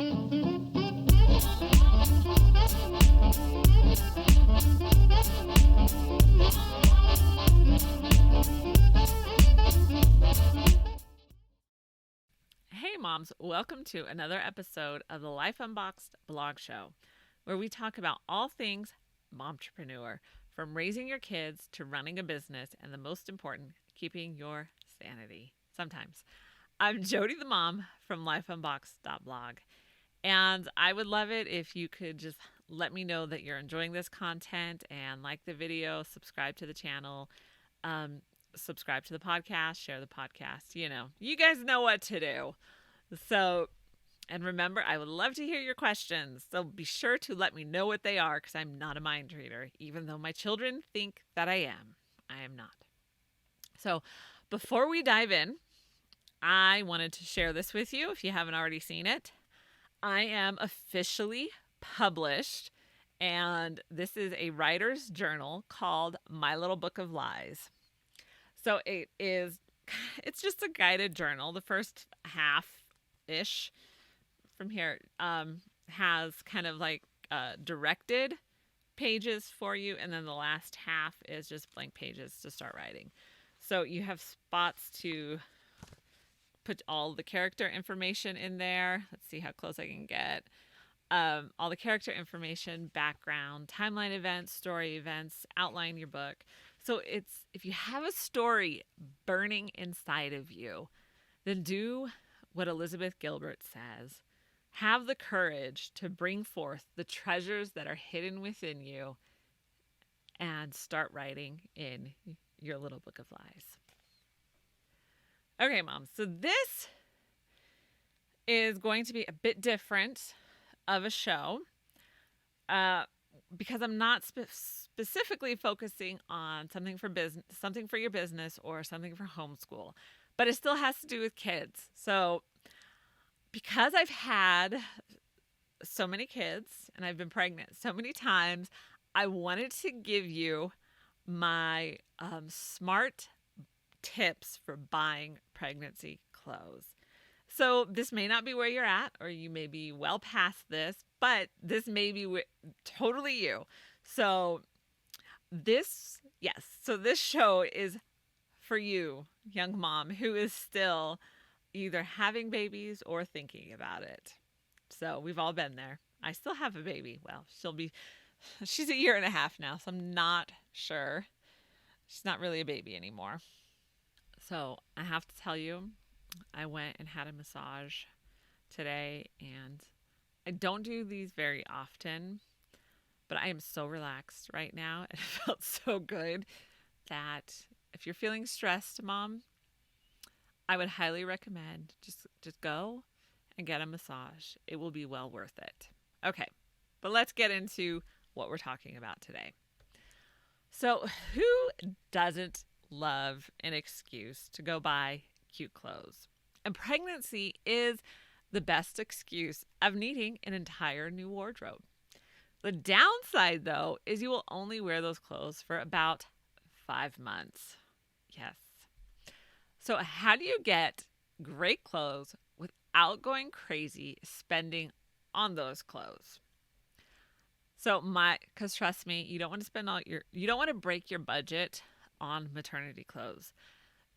Hey moms, welcome to another episode of the Life Unboxed blog show, where we talk about all things momtrepreneur, from raising your kids to running a business, and the most important, keeping your sanity. Sometimes. I'm Jody the mom from lifeunboxed.blog, and I would love it if you could just let me know that you're enjoying this content and like the video, subscribe to the channel, subscribe to the podcast, share the podcast. You guys know what to do. So, and remember, I would love to hear your questions. So be sure to let me know what they are, because I'm not a mind reader, even though my children think that I am. I am not. So before we dive in, I wanted to share this with you if you haven't already seen it. I am officially published, and this is a writer's journal called My Little Book of Lies. So it's just a guided journal. The first half-ish from here has kind of like directed pages for you, and then the last half is just blank pages to start writing. So you have spots to put all the character information in there. Let's see how close I can get. All the character information, background, timeline events, story events, outline your book. So if you have a story burning inside of you, then do what Elizabeth Gilbert says. Have the courage to bring forth the treasures that are hidden within you and start writing in your little book of lies. Okay, Mom, so this is going to be a bit different of a show because I'm not specifically focusing on something for business, something for your business, or something for homeschool, but it still has to do with kids. So because I've had so many kids and I've been pregnant so many times, I wanted to give you my smart tips for buying pregnancy clothes. So this may not be where you're at, or you may be well past this, but this may be totally you. So this show is for you, young mom, who is still either having babies or thinking about it. So we've all been there. I still have a baby. Well, she's 1.5 years now, so I'm not sure. She's not really a baby anymore. So I have to tell you, I went and had a massage today, and I don't do these very often, but I am so relaxed right now. It felt so good that if you're feeling stressed, Mom, I would highly recommend just go and get a massage. It will be well worth it. Okay, but let's get into what we're talking about today. So who doesn't love an excuse to go buy cute clothes? And pregnancy is the best excuse of needing an entire new wardrobe. The downside, though, is you will only wear those clothes for about 5 months. Yes. So how do you get great clothes without going crazy spending on those clothes? So because trust me, you don't want to break your budget on maternity clothes.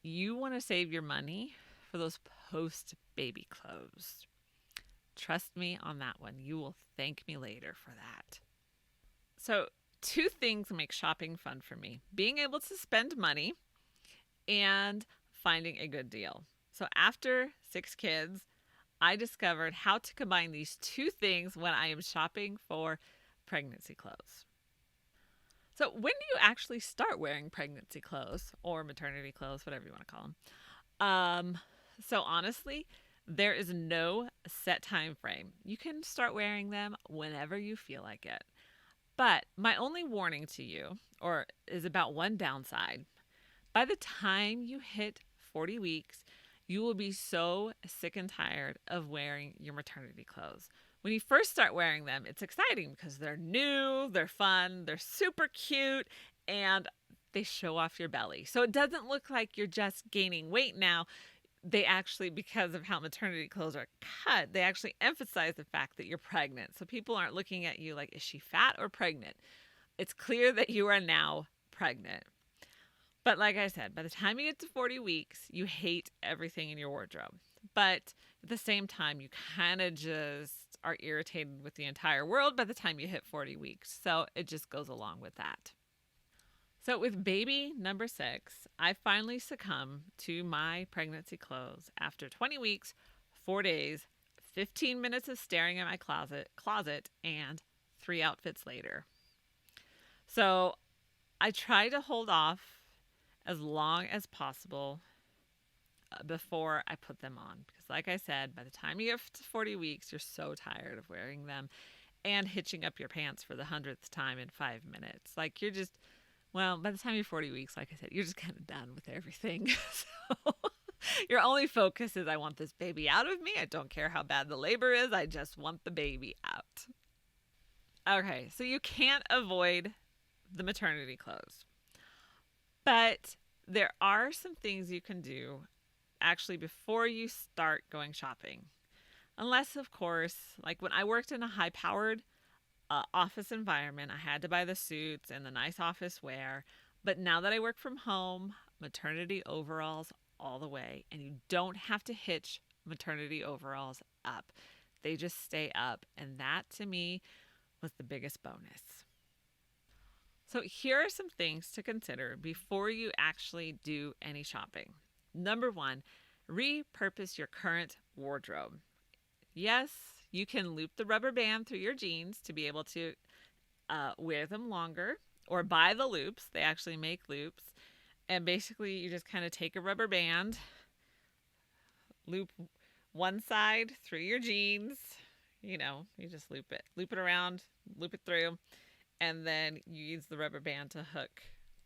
You want to save your money for those post-baby clothes. Trust me on that one. You will thank me later for that. So 2 things make shopping fun for me: being able to spend money and finding a good deal. So after 6 kids, I discovered how to combine these 2 things when I am shopping for pregnancy clothes. So when do you actually start wearing pregnancy clothes or maternity clothes, whatever you want to call them? So honestly, there is no set time frame. You can start wearing them whenever you feel like it. But my only warning to you is about one downside. By the time you hit 40 weeks, you will be so sick and tired of wearing your maternity clothes. When you first start wearing them, it's exciting because they're new, they're fun, they're super cute, and they show off your belly. So it doesn't look like you're just gaining weight now. they actually, because of how maternity clothes are cut, they actually emphasize the fact that you're pregnant. So people aren't looking at you like, is she fat or pregnant? It's clear that you are now pregnant. But like I said, by the time you get to 40 weeks, you hate everything in your wardrobe. But at the same time, you kind of just are irritated with the entire world by the time you hit 40 weeks. So it just goes along with that. So with baby number 6, I finally succumbed to my pregnancy clothes after 20 weeks, 4 days, 15 minutes of staring at my closet, and 3 outfits later. So I try to hold off as long as possible before I put them on. Because like I said, by the time you get to 40 weeks, you're so tired of wearing them and hitching up your pants for the 100th time in 5 minutes. Like you're just, well, by the time you're 40 weeks, like I said, you're just kind of done with everything. So your only focus is, I want this baby out of me. I don't care how bad the labor is. I just want the baby out. Okay, so you can't avoid the maternity clothes. But there are some things you can do actually before you start going shopping. Unless, of course, like when I worked in a high-powered office environment, I had to buy the suits and the nice office wear. But now that I work from home, maternity overalls all the way. And you don't have to hitch maternity overalls up. They just stay up. And that, to me, was the biggest bonus. So here are some things to consider before you actually do any shopping. Number 1, repurpose your current wardrobe. Yes, you can loop the rubber band through your jeans to be able to wear them longer, or buy the loops. They actually make loops. And basically you just kind of take a rubber band, loop one side through your jeans. You just loop it around, loop it through. And then you use the rubber band to hook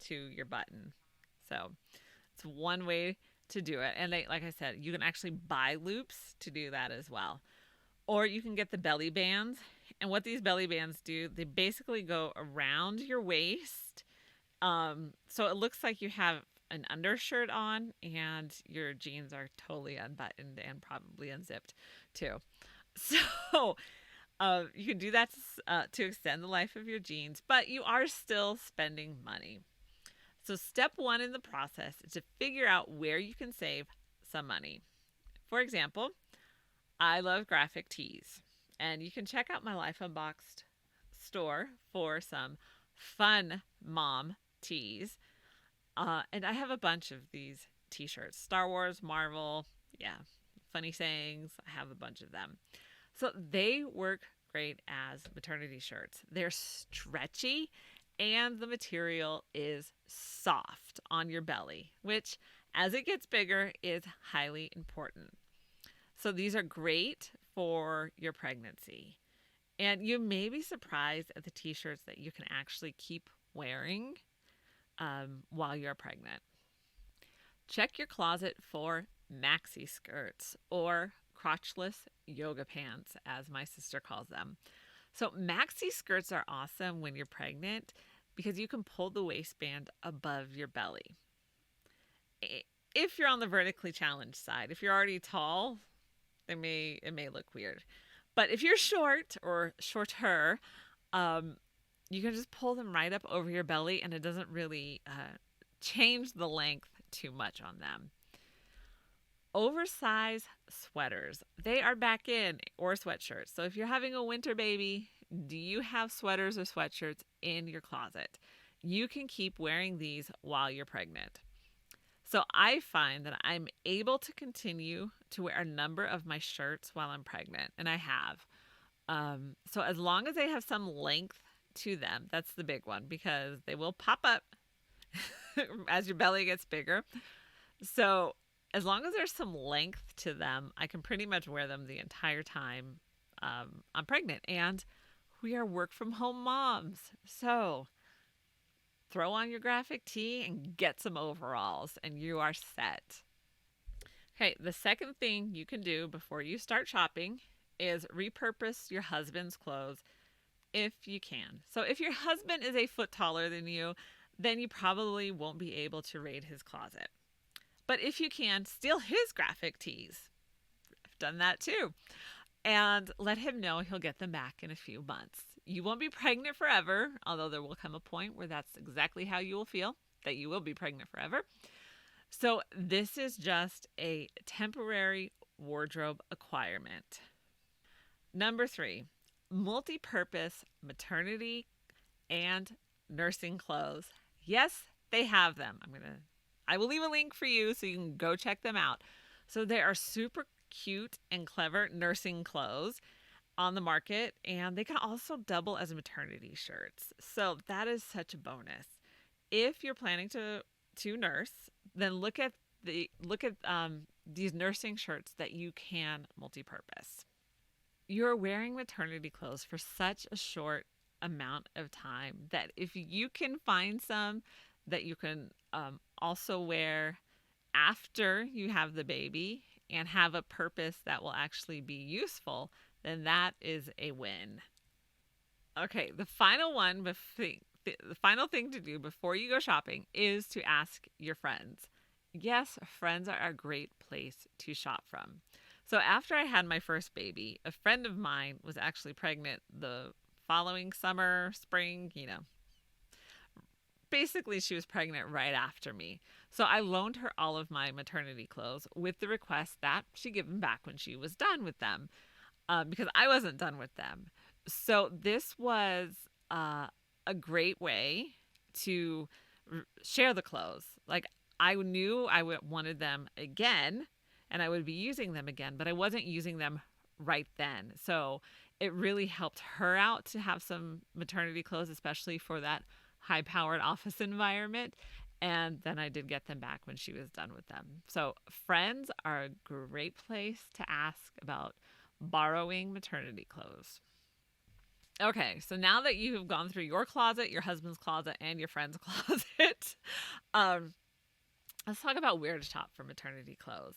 to your button. So it's one way to do it. And like I said, you can actually buy loops to do that as well. Or you can get the belly bands. And what these belly bands do, they basically go around your waist. So it looks like you have an undershirt on and your jeans are totally unbuttoned and probably unzipped too. So you can do that to extend the life of your jeans, but you are still spending money. So step 1 in the process is to figure out where you can save some money. For example, I love graphic tees, and you can check out my Life Unboxed store for some fun mom tees. And I have a bunch of these t-shirts, Star Wars, Marvel, funny sayings. I have a bunch of them. So they work great as maternity shirts. They're stretchy and the material is soft on your belly, which as it gets bigger is highly important. So these are great for your pregnancy. And you may be surprised at the t-shirts that you can actually keep wearing while you're pregnant. Check your closet for maxi skirts or crotchless yoga pants, as my sister calls them. So maxi skirts are awesome when you're pregnant because you can pull the waistband above your belly. If you're on the vertically challenged side, if you're already tall, it may look weird. But if you're short or shorter, you can just pull them right up over your belly and it doesn't really change the length too much on them. Oversized sweaters. They are back in, or sweatshirts. So if you're having a winter baby, do you have sweaters or sweatshirts in your closet? You can keep wearing these while you're pregnant. So I find that I'm able to continue to wear a number of my shirts while I'm pregnant, and I have. So as long as they have some length to them, that's the big one, because they will pop up as your belly gets bigger. So as long as there's some length to them, I can pretty much wear them the entire time I'm pregnant. And we are work from home moms. So throw on your graphic tee and get some overalls and you are set. Okay, the second thing you can do before you start shopping is repurpose your husband's clothes if you can. So if your husband is a foot taller than you, then you probably won't be able to raid his closet. But if you can, steal his graphic tees. I've done that too. And let him know he'll get them back in a few months. You won't be pregnant forever, although there will come a point where that's exactly how you will feel, that you will be pregnant forever. So this is just a temporary wardrobe acquirement. Number 3, multi-purpose maternity and nursing clothes. Yes, they have them. I will leave a link for you so you can go check them out. So they are super cute and clever nursing clothes on the market, and they can also double as maternity shirts. So that is such a bonus. If you're planning to nurse, then look at these nursing shirts that you can multi-purpose. You're wearing maternity clothes for such a short amount of time that if you can find some that you can also wear after you have the baby and have a purpose that will actually be useful, then that is a win. Okay, the final thing to do before you go shopping is to ask your friends. Yes, friends are a great place to shop from. So after I had my first baby, a friend of mine was actually pregnant the following summer, spring, Basically, she was pregnant right after me. So I loaned her all of my maternity clothes with the request that she give them back when she was done with them, because I wasn't done with them. So this was a great way to share the clothes. Like, I knew I wanted them again and I would be using them again, but I wasn't using them right then. So it really helped her out to have some maternity clothes, especially for that high powered office environment. And then I did get them back when she was done with them. So friends are a great place to ask about borrowing maternity clothes. Okay, so now that you have gone through your closet, your husband's closet, and your friend's closet, let's talk about where to shop for maternity clothes.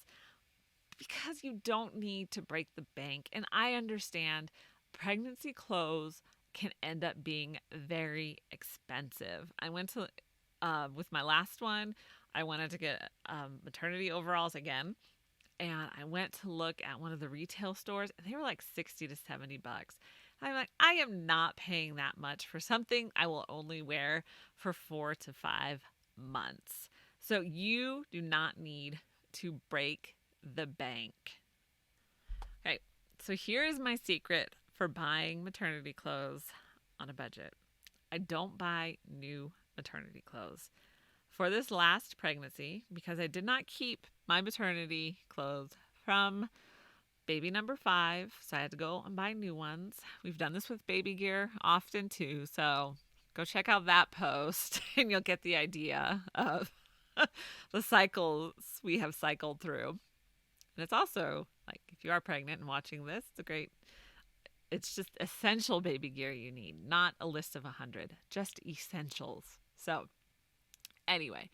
Because you don't need to break the bank. And I understand pregnancy clothes can end up being very expensive. I went to, with my last one, I wanted to get maternity overalls again. And I went to look at one of the retail stores, and they were like 60 to 70 bucks. I'm like, I am not paying that much for something I will only wear for 4 to 5 months. So you do not need to break the bank. Okay, so here is my secret for buying maternity clothes on a budget. I don't buy new maternity clothes. For this last pregnancy, because I did not keep my maternity clothes from baby number 5, so I had to go and buy new ones. We've done this with baby gear often too, so go check out that post and you'll get the idea of the cycles we have cycled through. And it's also, like, if you are pregnant and watching this, it's just essential baby gear you need, not a list of 100, just essentials. So anyway,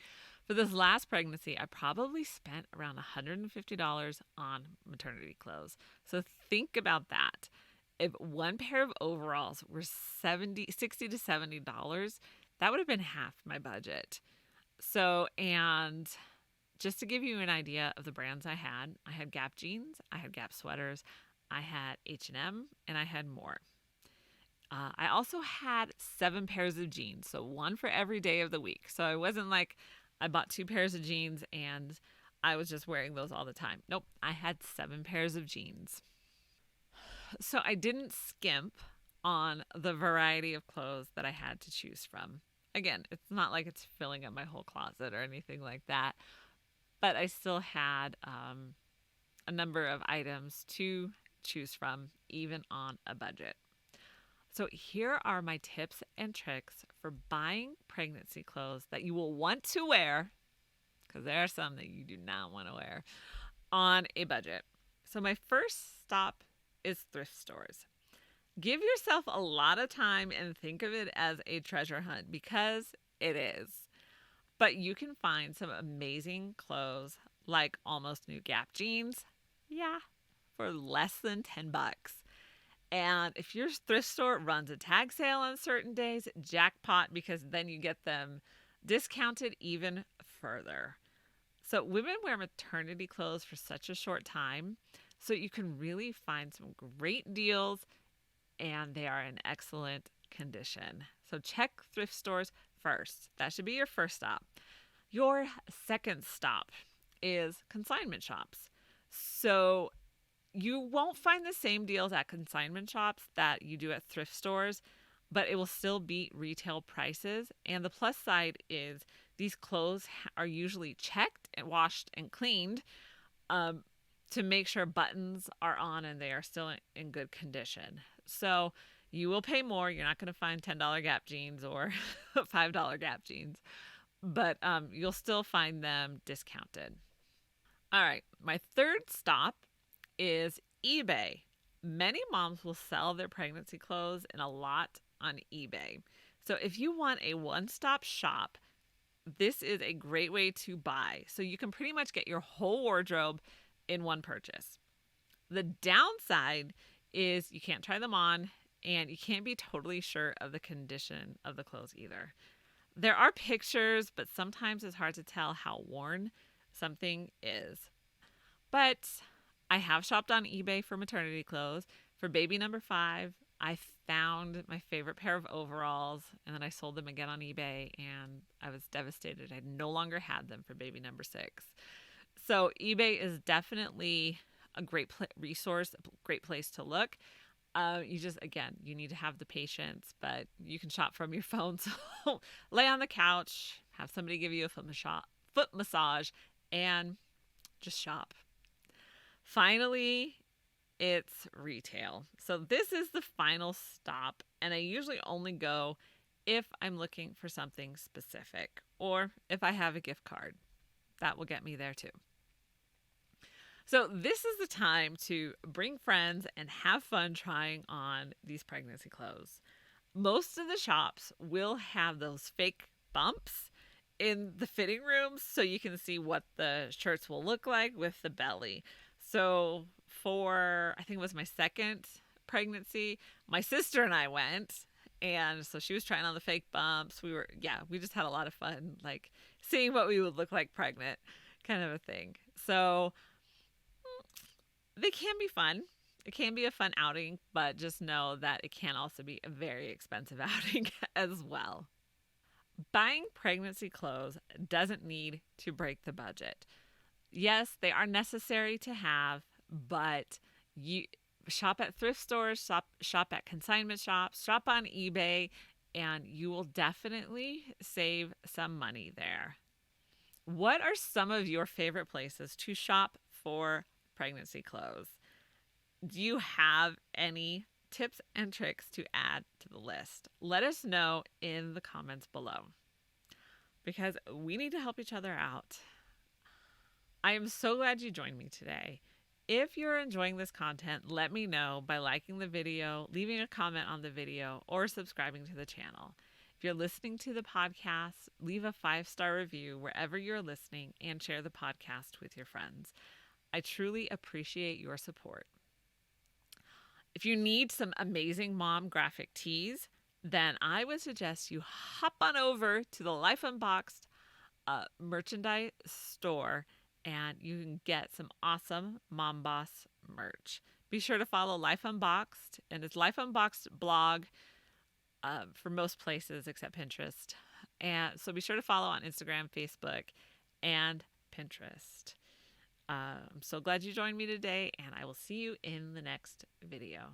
for this last pregnancy, I probably spent around $150 on maternity clothes. So think about that. If one pair of overalls were $60 to $70, that would have been half my budget. So, and just to give you an idea of the brands I had Gap jeans, I had Gap sweaters, I had H&M, and I had more. I also had 7 pairs of jeans, so one for every day of the week. So it wasn't like I bought 2 pairs of jeans and I was just wearing those all the time. Nope, I had 7 pairs of jeans. So I didn't skimp on the variety of clothes that I had to choose from. Again, it's not like it's filling up my whole closet or anything like that, but I still had a number of items to choose from, even on a budget. So here are my tips and tricks for buying pregnancy clothes that you will want to wear, because there are some that you do not want to wear, on a budget. So my first stop is thrift stores. Give yourself a lot of time and think of it as a treasure hunt, because it is. But you can find some amazing clothes, like almost new Gap jeans, for less than 10 bucks. And if your thrift store runs a tag sale on certain days, jackpot, because then you get them discounted even further. So women wear maternity clothes for such a short time, so you can really find some great deals and they are in excellent condition. So check thrift stores first. That should be your first stop. Your second stop is consignment shops. So you won't find the same deals at consignment shops that you do at thrift stores, but it will still beat retail prices. And the plus side is these clothes are usually checked and washed and cleaned to make sure buttons are on and they are still in good condition. So you will pay more. You're not going to find $10 Gap jeans or $5 Gap jeans, but you'll still find them discounted. All right, my third stop is eBay. Many moms will sell their pregnancy clothes in a lot on eBay. So if you want a one-stop shop, this is a great way to buy. So you can pretty much get your whole wardrobe in one purchase. The downside is you can't try them on and you can't be totally sure of the condition of the clothes either. There are pictures, but sometimes it's hard to tell how worn something is. But I have shopped on eBay for maternity clothes. For baby number 5, I found my favorite pair of overalls and then I sold them again on eBay and I was devastated. I no longer had them for baby number 6. So eBay is definitely a great resource, a great place to look. You need to have the patience, but you can shop from your phone. So lay on the couch, have somebody give you a foot massage, and just shop. Finally, it's retail. So this is the final stop, and I usually only go if I'm looking for something specific or if I have a gift card. That will get me there too. So this is the time to bring friends and have fun trying on these pregnancy clothes. Most of the shops will have those fake bumps in the fitting rooms so you can see what the shirts will look like with the belly. So for, I think it was my second pregnancy, my sister and I went, and so she was trying on the fake bumps. We just had a lot of fun, like seeing what we would look like pregnant, kind of a thing. So they can be fun. It can be a fun outing, but just know that it can also be a very expensive outing as well. Buying pregnancy clothes doesn't need to break the budget. Yes, they are necessary to have, but you shop at thrift stores, shop at consignment shops, shop on eBay, and you will definitely save some money there. What are some of your favorite places to shop for pregnancy clothes? Do you have any tips and tricks to add to the list? Let us know in the comments below because we need to help each other out. I am so glad you joined me today. If you're enjoying this content, let me know by liking the video, leaving a comment on the video, or subscribing to the channel. If you're listening to the podcast, leave a 5-star review wherever you're listening and share the podcast with your friends. I truly appreciate your support. If you need some amazing mom graphic tees, then I would suggest you hop on over to the Life Unboxed merchandise store and you can get some awesome Mom Boss merch. Be sure to follow Life Unboxed, and it's Life Unboxed blog for most places except Pinterest. And so be sure to follow on Instagram, Facebook, and Pinterest. I'm so glad you joined me today, and I will see you in the next video.